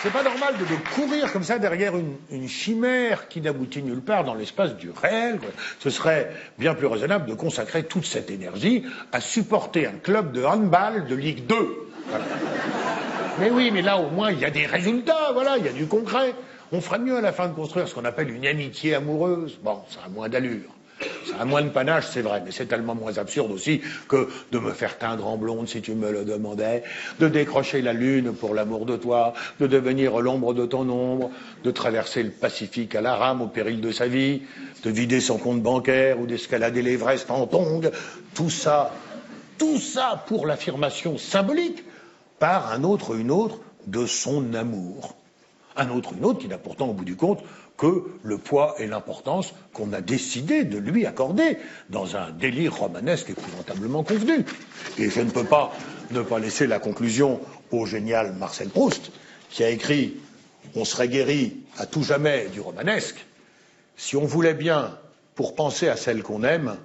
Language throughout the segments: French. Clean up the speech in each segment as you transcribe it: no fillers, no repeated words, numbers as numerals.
C'est pas normal de courir comme ça derrière une chimère qui n'aboutit nulle part dans l'espace du réel. Ce serait bien plus raisonnable de consacrer toute cette énergie à supporter un club de handball de Ligue 2. Voilà. Mais oui, mais là au moins il y a des résultats, voilà, il y a du concret. On ferait mieux à la fin de construire ce qu'on appelle une amitié amoureuse. Bon, ça a moins d'allure. Ça a moins de panache, c'est vrai, mais c'est tellement moins absurde aussi que de me faire teindre en blonde si tu me le demandais, de décrocher la lune pour l'amour de toi, de devenir l'ombre de ton ombre, de traverser le Pacifique à la rame au péril de sa vie, de vider son compte bancaire ou d'escalader l'Everest en tongs. Tout ça pour l'affirmation symbolique par un autre ou une autre de son amour. Un autre ou une autre qui n'a pourtant au bout du compte que le poids et l'importance qu'on a décidé de lui accorder dans un délire romanesque épouvantablement convenu. Et je ne peux pas ne pas laisser la conclusion au génial Marcel Proust, qui a écrit « On serait guéri à tout jamais du romanesque. Si on voulait bien, pour penser à celle qu'on aime,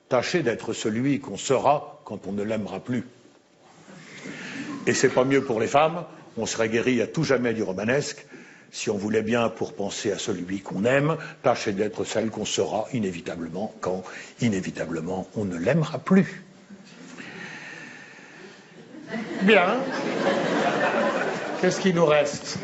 tâcher d'être celui qu'on sera quand on ne l'aimera plus. » Et c'est pas mieux pour les femmes, on serait guéri à tout jamais du romanesque. Si on voulait bien, pour penser à celui qu'on aime, tâcher d'être celle qu'on sera inévitablement quand, inévitablement, on ne l'aimera plus. Bien. Qu'est-ce qu'il nous reste ?